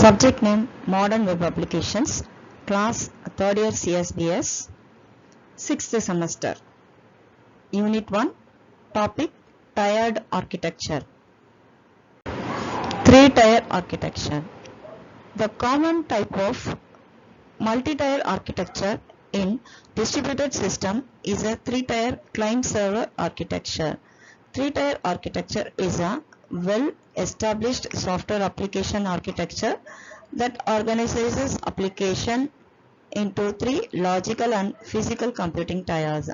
Subject name Modern Web Applications, Class 3rd Year CSBS, 6th semester, Unit 1, Topic Tiered Architecture. 3-tier architecture. The common type of multi-tier architecture in distributed system is a 3-tier client-server architecture. 3-tier architecture is a well-established software application architecture that organizes application into 3 logical and physical computing tiers.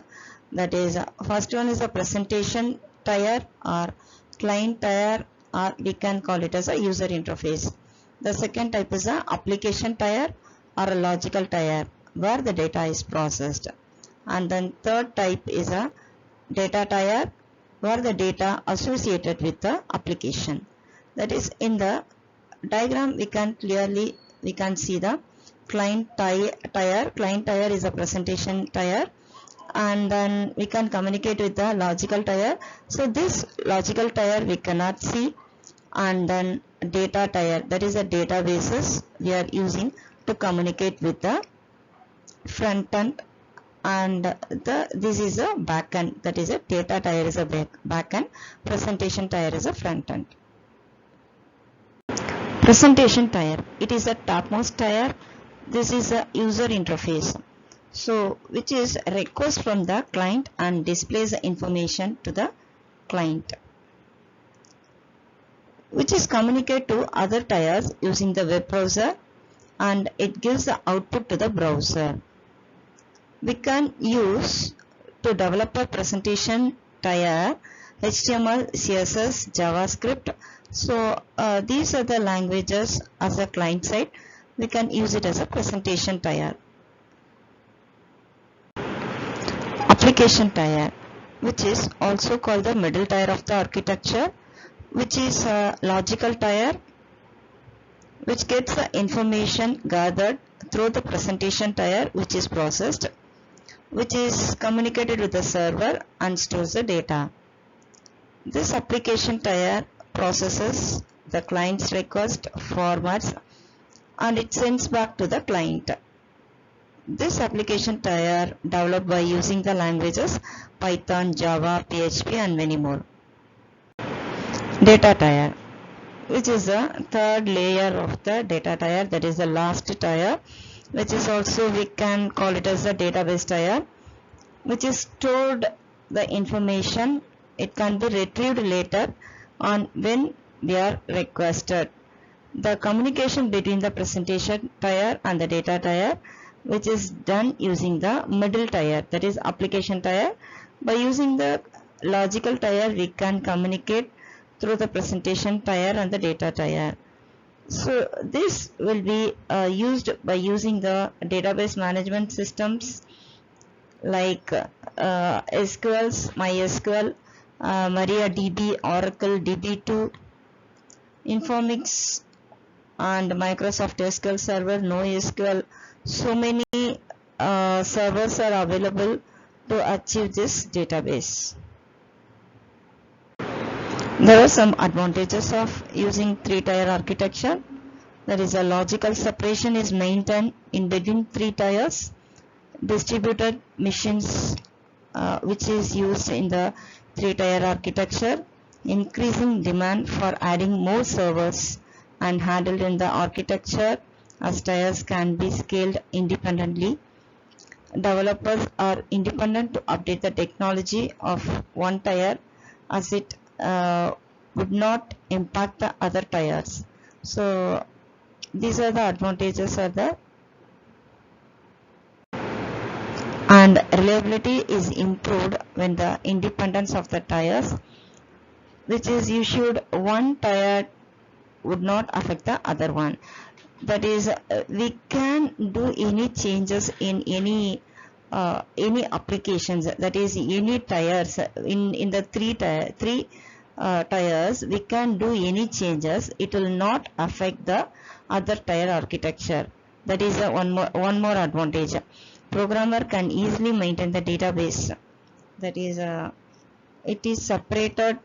That is, first one is a presentation tier or client tier, or we can call it as a user interface. The second type is a application tier or a logical tier where the data is processed. And then third type is a data tier where the data associated with the application. That is, in the diagram we can see the client tier. Client tier is a presentation tier, and then we can communicate with the logical tier. So this logical tier we cannot see, and then data tier, that is a databases we are using to communicate with the front end, and this is a back end, that is a data tier is a back end, presentation tier is a front end. Presentation tier, it is a topmost tier. This is a user interface, so which is a request from the client and displays the information to the client, which is communicated to other tiers using the web browser, and it gives the output to the browser. We can use to develop a presentation tier HTML, CSS, JavaScript. So these are the languages as a client side. We can use it as a presentation tier. Application tier, which is also called the middle tier of the architecture, which is a logical tier which gets the information gathered through the presentation tier, which is processed, which is communicated with the server and stores the data. This application tier processes the client's request, formats, and it sends back to the client. This application tier developed by using the languages Python, Java, PHP, and many more. Data tier, which is the third layer of the data tier, that is the last tier, which is also we can call it as a database tier, which is stored the information. It can be retrieved later on when we are requested. The communication between the presentation tier and the data tier, which is done using the middle tier, that is application tier. By using the logical tier, we can communicate through the presentation tier and the data tier. So this will be used by using the database management systems like SQLs, MySQL, MariaDB, Oracle DB2, Informix, and Microsoft SQL Server, NoSQL. So many servers are available to achieve this database. There are some advantages of using 3-tier architecture. That is, a logical separation is maintained in between 3 tiers. Distributed machines, which is used in the 3-tier architecture, increasing demand for adding more servers and handled in the architecture as tiers can be scaled independently. Developers are independent to update the technology of one tier as it would not impact the other tiers. So these are the advantages of the, and reliability is improved when the independence of the tiers, which is issued one tier would not affect the other one. That is, we can do any changes in any applications, that is any tiers in the three tiers we can do any changes. It will not affect the other tier architecture. That is one more advantage. Programmer can easily maintain the database, that is it is separated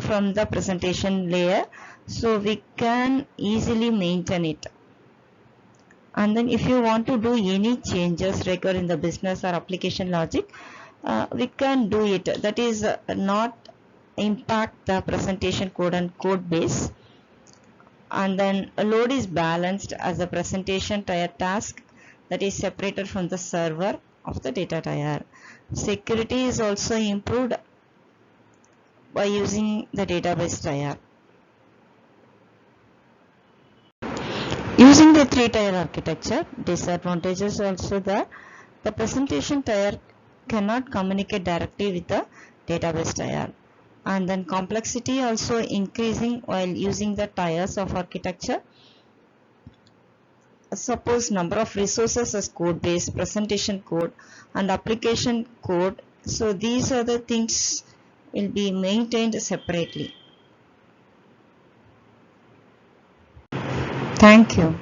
from the presentation layer, so we can easily maintain it. And then if you want to do any changes regarding the business or application logic, we can do it. That is not impact the presentation code and code base. And then a load is balanced as a presentation tier task that is separated from the server of the data tier. Security is also improved by using the database tier. Using the three-tier architecture, disadvantages also there. The presentation tier cannot communicate directly with the database tier, and then complexity also increasing while using the tiers of architecture. Suppose number of resources as code base, presentation code and application code, so these are the things will be maintained separately. Thank you.